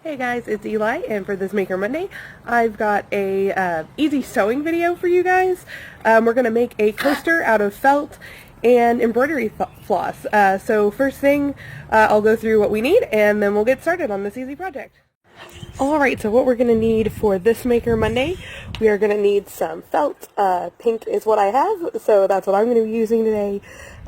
Hey guys, it's Eli, and for this Maker Monday, I've got a easy sewing video for you guys. We're going to make a coaster out of felt and embroidery floss. So first thing, I'll go through what we need, and then we'll get started on this easy project. Alright, so what we're going to need for this Maker Monday, we are going to need some felt. Pink is what I have, so that's what I'm going to be using today.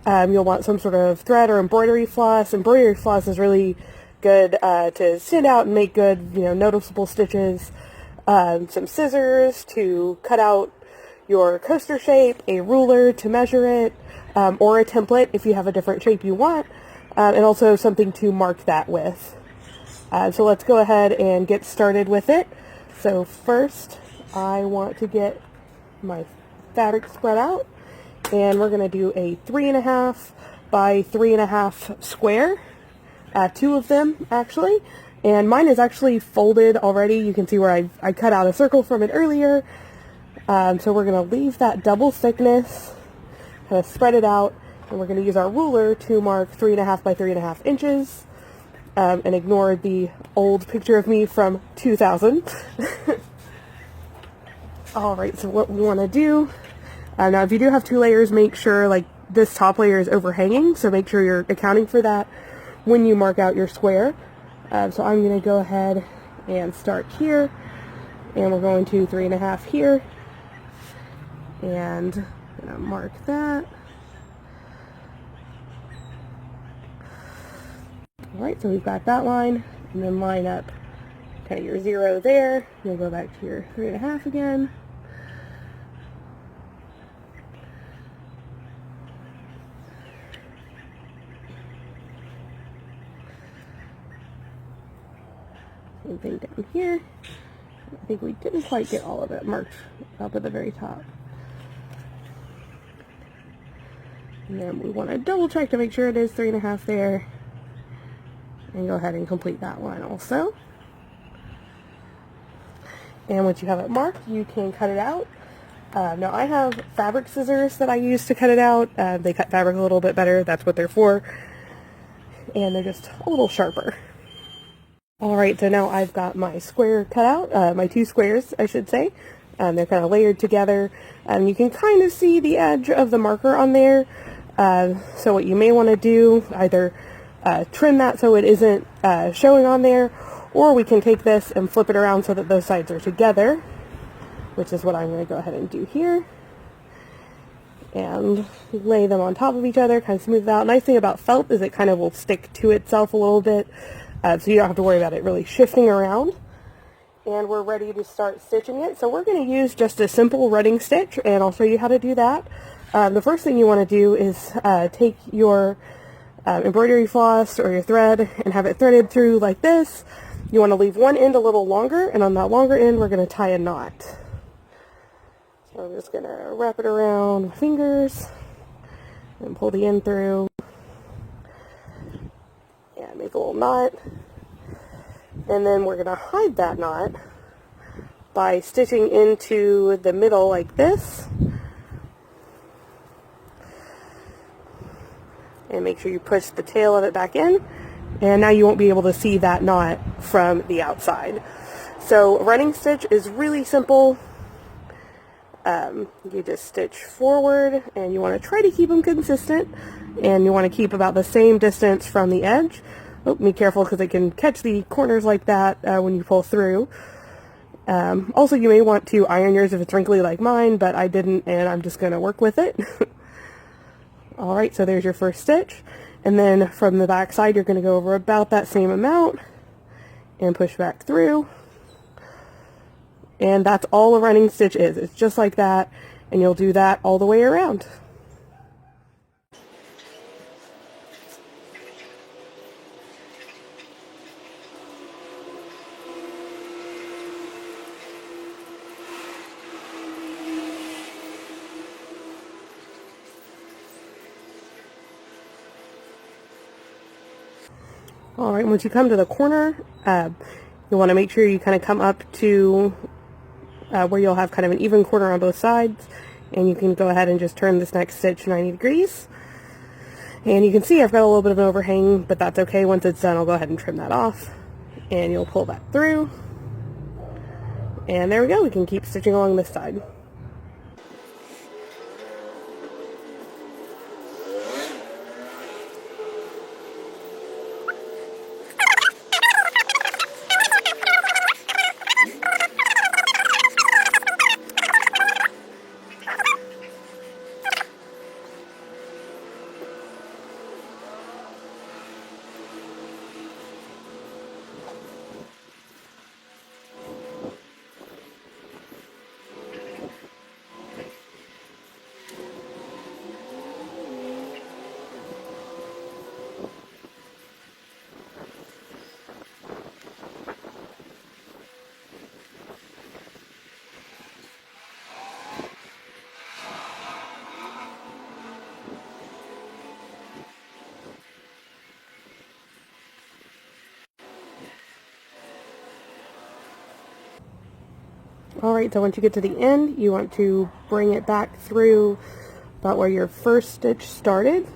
You'll want some sort of thread or embroidery floss. Embroidery floss is really good to stand out and make good, noticeable stitches. Some scissors to cut out your coaster shape, a ruler to measure it, or a template if you have a different shape you want, and also something to mark that with. So let's go ahead and get started with it. So first, I want to get my fabric spread out, and we're going to do a 3.5 by 3.5 square. Two of them actually, and mine is actually folded already. You can see where I cut out a circle from it earlier. So we're going to leave that double thickness, kind of spread it out, and we're going to use our ruler to mark 3.5 by 3.5 inches, and ignore the old picture of me from 2000. Alright, so what we want to do, now if you do have two layers, make sure like this top layer is overhanging, so make sure you're accounting for that when you mark out your square. So I'm going to go ahead and start here, and we're going to 3.5 here, and I'm going to mark that. Alright, so we've got that line, and then line up kind of your 0 there. You'll go back to your 3.5 again. Same thing down here. I think we didn't quite get all of it marked up at the very top. And then we want to double check to make sure it is 3.5 there. And go ahead and complete that line also. And once you have it marked, you can cut it out. Now I have fabric scissors that I use to cut it out. They cut fabric a little bit better. That's what they're for. And they're just a little sharper. Alright, so now I've got my square cut out, my two squares, I should say. They're kind of layered together. You can kind of see the edge of the marker on there. So what you may want to do, either trim that so it isn't showing on there, or we can take this and flip it around so that those sides are together, which is what I'm going to go ahead and do here. And lay them on top of each other, kind of smooth it out. Nice thing about felt is it kind of will stick to itself a little bit. So you don't have to worry about it really shifting around. And we're ready to start stitching it. So we're going to use just a simple running stitch, and I'll show you how to do that. The first thing you want to do is take your embroidery floss or your thread and have it threaded through like this. You want to leave one end a little longer, and on that longer end we're going to tie a knot. So I'm just going to wrap it around my fingers and pull the end through. And make a little knot, and then we're going to hide that knot by stitching into the middle like this, and make sure you push the tail of it back in, and now you won't be able to see that knot from the outside. So running stitch is really simple. You just stitch forward, and you want to try to keep them consistent, and you want to keep about the same distance from the edge. Oh, be careful because it can catch the corners like that when you pull through. Also, you may want to iron yours if it's wrinkly like mine, but I didn't, and I'm just going to work with it. Alright, so there's your first stitch, and then from the back side you're going to go over about that same amount and push back through. And that's all a running stitch is. It's just like that, and you'll do that all the way around. Alright, once you come to the corner, you want to make sure you kind of come up to where you'll have kind of an even corner on both sides, and you can go ahead and just turn this next stitch 90 degrees. And you can see I've got a little bit of an overhang, but that's okay. Once it's done, I'll go ahead and trim that off. and you'll pull that through, and there we go. We can keep stitching along this side. Alright, so once you get to the end, you want to bring it back through about where your first stitch started.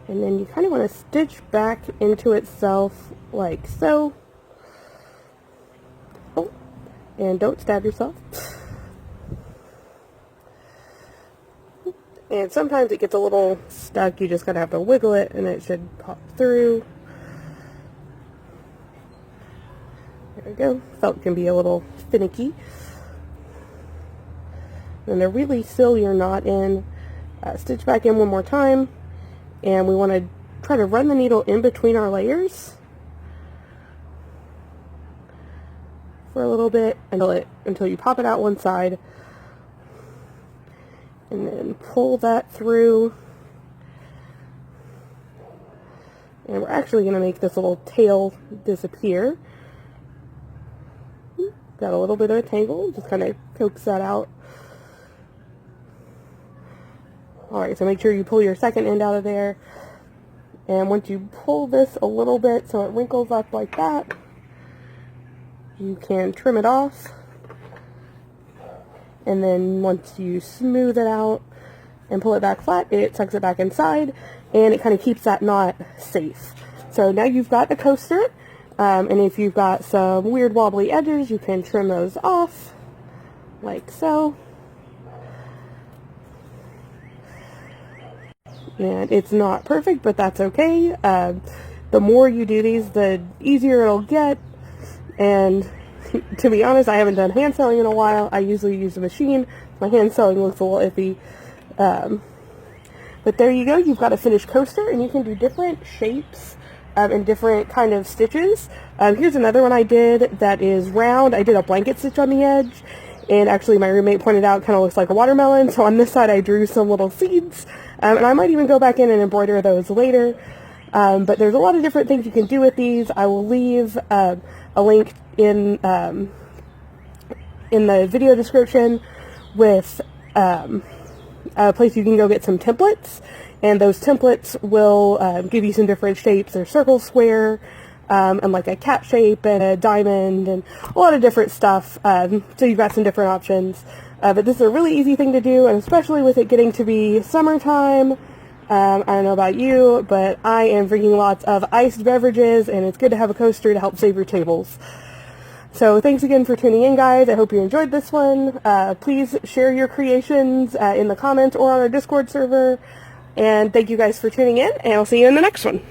And then you kind of want to stitch back into itself like so. Oh, and don't stab yourself. And sometimes it gets a little stuck, you just gotta have to wiggle it and it should pop through. There we go. Felt can be a little finicky. And to really seal your knot in, stitch back in one more time, and we want to try to run the needle in between our layers for a little bit until you pop it out one side, and then pull that through. And we're actually going to make this little tail disappear. Got a little bit of a tangle, just kind of coax that out. Alright, so make sure you pull your second end out of there. And once you pull this a little bit so it wrinkles up like that, you can trim it off. And then once you smooth it out and pull it back flat, it tucks it back inside, and it kind of keeps that knot safe. So now you've got a coaster. And if you've got some weird wobbly edges, you can trim those off, like so. And it's not perfect, but that's okay. The more you do these, the easier it'll get. And to be honest, I haven't done hand sewing in a while. I usually use a machine. My hand sewing looks a little iffy. But there you go. You've got a finished coaster, and you can do different shapes and different kind of stitches. Here's another one I did that is round. I did a blanket stitch on the edge, and actually my roommate pointed out it kind of looks like a watermelon, so on this side I drew some little seeds, and I might even go back in and embroider those later. But there's a lot of different things you can do with these. I will leave a link in the video description with a place you can go get some templates. And those templates will give you some different shapes. There's circle, square, and like a cat shape and a diamond and a lot of different stuff. So you've got some different options. But this is a really easy thing to do, and especially with it getting to be summertime. I don't know about you, but I am drinking lots of iced beverages, and it's good to have a coaster to help save your tables. So thanks again for tuning in, guys. I hope you enjoyed this one. Please share your creations in the comments or on our Discord server. And thank you guys for tuning in, and I'll see you in the next one.